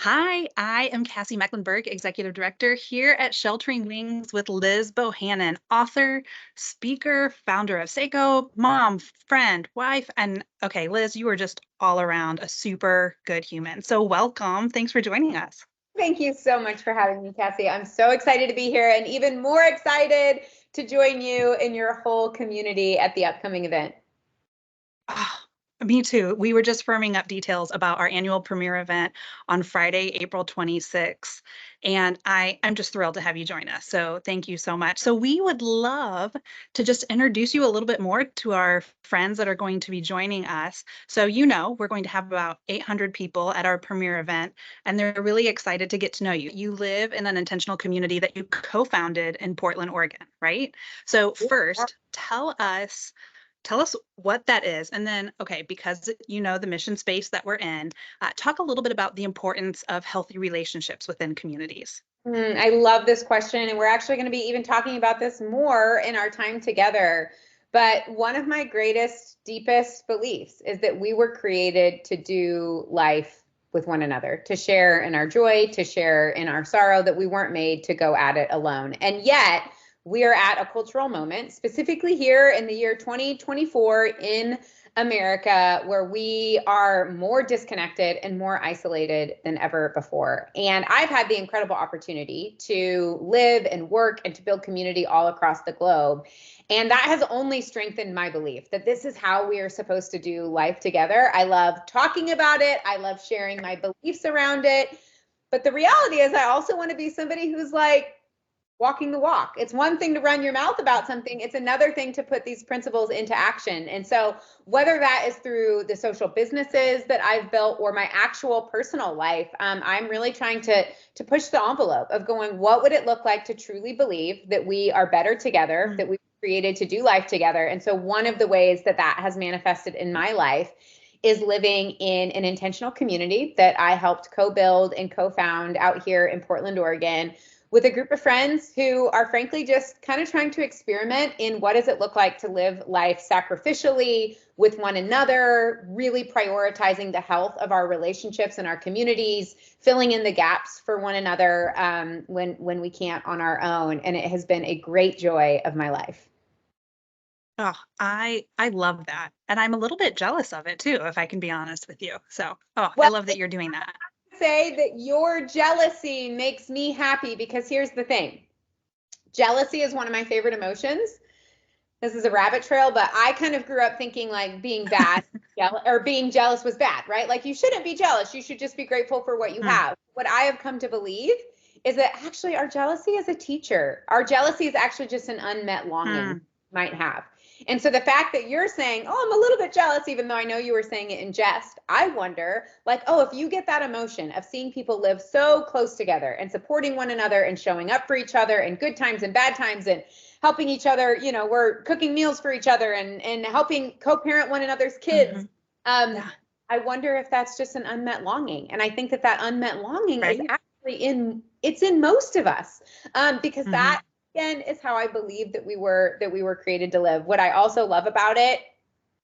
Hi, I am Cassie Mecklenburg, Executive Director here at Sheltering Wings with Liz Bohannon, author, speaker, founder of Seiko, mom, friend, wife, and okay, Liz, you are just all around a super good human. So welcome. Thanks for joining us. Thank you so much for having me, Cassie. I'm so excited to be here and even more excited to join you and your whole community at the upcoming event. Ah, me too. We were just firming up details about our annual premiere event on Friday, April 26th. And I'm just thrilled to have you join us. So thank you so much. So we would love to just introduce you a little bit more to our friends that are going to be joining us. So we're going to have about 800 people at our premiere event, and they're really excited to get to know you. You live in an intentional community that you co-founded in Portland, Oregon, right? So first, tell us what that is. And then, okay, because you know the mission space that we're in, talk a little bit about the importance of healthy relationships within communities. I love this question, and we're actually going to be even talking about this more in our time together. But one of my greatest, deepest beliefs is that we were created to do life with one another, to share in our joy, to share in our sorrow, that we weren't made to go at it alone. And yet, we are at a cultural moment, specifically here in the year 2024 in America, where we are more disconnected and more isolated than ever before. And I've had the incredible opportunity to live and work and to build community all across the globe. And that has only strengthened my belief that this is how we are supposed to do life together. I love talking about it. I love sharing my beliefs around it. But the reality is, I also want to be somebody who's like, walking the walk. It's one thing to run your mouth about something. It's another thing to put these principles into action. And so whether that is through the social businesses that I've built or my actual personal life, I'm really trying to push the envelope of going, what would it look like to truly believe that we are better together, that we were created to do life together? And so one of the ways that that has manifested in my life is living in an intentional community that I helped co-build and co-found out here in Portland, Oregon, with a group of friends who are frankly just kind of trying to experiment in what does it look like to live life sacrificially with one another, really prioritizing the health of our relationships and our communities, filling in the gaps for one another when we can't on our own. And it has been a great joy of my life. Oh, I love that. And I'm a little bit jealous of it too, if I can be honest with you. So, I Well, love that you're doing that. say that your jealousy makes me happy because here's the thing. Jealousy is one of my favorite emotions. This is a rabbit trail, but I kind of grew up thinking like being bad or being jealous was bad, right? Like you shouldn't be jealous. You should just be grateful for what you Hmm, have. What I have come to believe is that actually our jealousy is a teacher. Our jealousy is actually just an unmet longing hmm. we might have. And so the fact that you're saying, oh, I'm a little bit jealous, even though I know you were saying it in jest, I wonder, like, oh, if you get that emotion of seeing people live so close together and supporting one another and showing up for each other in good times and bad times and helping each other, we're cooking meals for each other and helping co-parent one another's kids. Hmm. Um, Yeah, I wonder if that's just an unmet longing. And I think that that unmet longing is right. actually it's in most of us, because Hmm. that again is how I believe that we were created to live. What I also love about it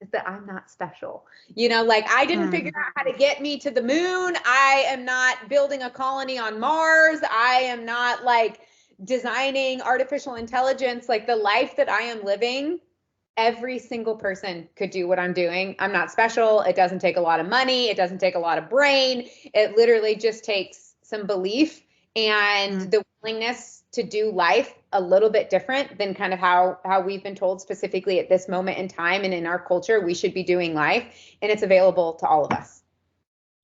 is that I'm not special. Like I didn't figure Hmm. out how to get me to the moon. I am not building a colony on Mars. I am not like designing artificial intelligence. Like the life that I am living, every single person could do what I'm doing. I'm not special. It doesn't take a lot of money. It doesn't take a lot of brain. It literally just takes some belief and Hmm. the willingness to do life a little bit different than kind of how we've been told specifically at this moment in time and in our culture we should be doing life, and it's available to all of us.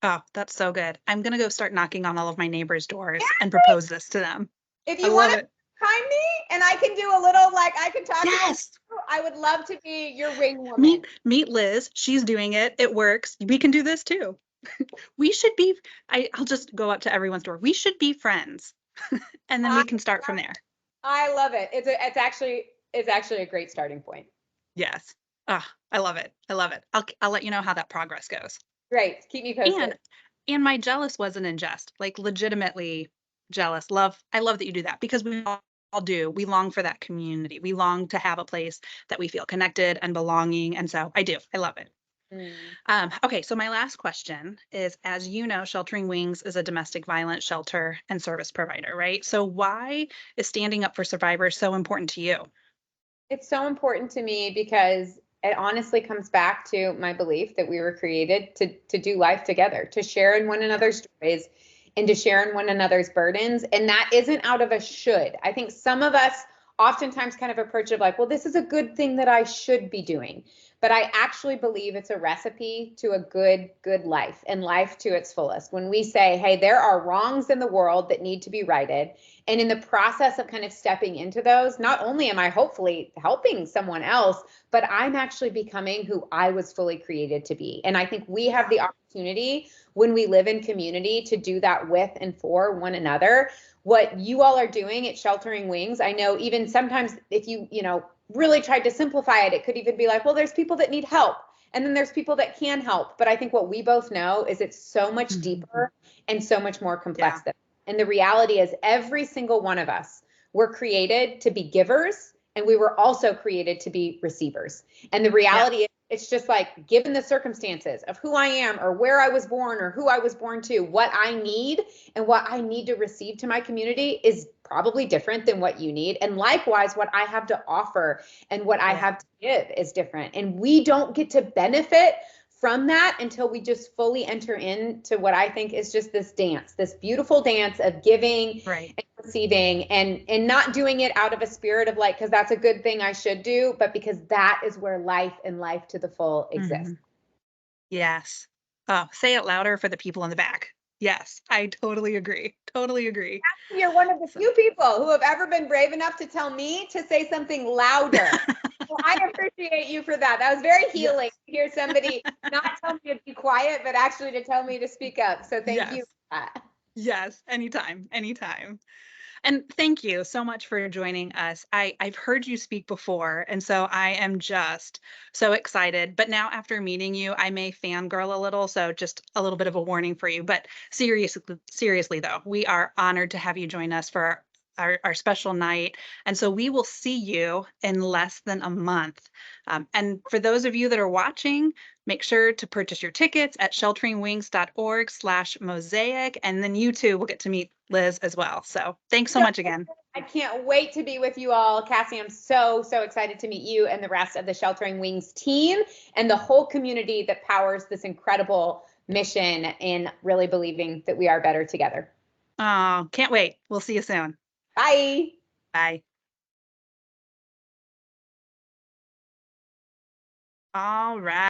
Oh, that's so good. I'm gonna go start knocking on all of my neighbors' doors and propose this to them. If I you want love to it. find me and I can do a little, like I can talk to some Yes. people, I would love to be your ring woman. Meet Liz. She's doing it. It works. We can do this too. We should be, I'll just go up to everyone's door. We should be friends. And then I we can start from there. I love it. It's actually a great starting point. Yes. Ah, I love it. I love it. I'll let you know how that progress goes. Great. Keep me And posted. and my jealous wasn't in jest, like legitimately jealous. I love that you do that because we all do. We long for that community. We long to have a place that we feel connected and belonging. And so I do. I love it. Mm. Okay, so my last question is, as you know, Sheltering Wings is a domestic violence shelter and service provider, right? So why is standing up for survivors so important to you? It's so important to me because it honestly comes back to my belief that we were created to do life together, to share in one Yeah. another's stories and to share in one another's burdens. And that isn't out of a should. I think some of us oftentimes kind of approach it like, well, this is a good thing that I should be doing. But I actually believe it's a recipe to a good life and life to its fullest. When we say, hey, there are wrongs in the world that need to be righted, and in the process of kind of stepping into those, not only am I hopefully helping someone else, but I'm actually becoming who I was fully created to be. And I think we have Yeah. the opportunity when we live in community to do that with and for one another. What you all are doing at Sheltering Wings, I know even sometimes if you really tried to simplify it, it could even be like, well, there's people that need help. And then there's people that can help. But I think what we both know is it's so much Mhm. deeper and so much more Yeah. complex than. And the reality is, every single one of us were created to be givers, and we were also created to be receivers. And the Yeah. reality is, it's just like, given the circumstances of who I am or where I was born or who I was born to, what I need and what I need to receive to my community is probably different than what you need. And likewise, what I have to offer and what I Yeah. have to give is different. And we don't get to benefit from that until we just fully enter into what I think is just this dance, this beautiful dance of giving Right. and receiving, and not doing it out of a spirit of like, because that's a good thing I should do, but because that is where life and life to the full exists. Mhm. Yes. Oh, say it louder for the people in the back. Yes, I totally agree. Totally agree. You're one of the So, few people who have ever been brave enough to tell me to say something louder. Well, I appreciate you for that. That was very healing yes. to hear somebody not tell me to be quiet, but actually to tell me to speak up. So thank you Yes. for that. Yes. Anytime. Anytime. And thank you so much for joining us. I've heard you speak before, and so I am just so excited. But now, after meeting you, I may fangirl a little, so just a little bit of a warning for you. But seriously though, we are honored to have you join us for our special night. And so we will see you in less than a month. And for those of you that are watching, make sure to purchase your tickets at shelteringwings.org/mosaic. And then you too will get to meet Liz as well. So thanks so So much again. I can't wait to be with you all. Cassie, I'm so excited to meet you and the rest of the Sheltering Wings team and the whole community that powers this incredible mission in really believing that we are better together. Oh, can't wait. We'll see you soon. Bye. Bye. All right.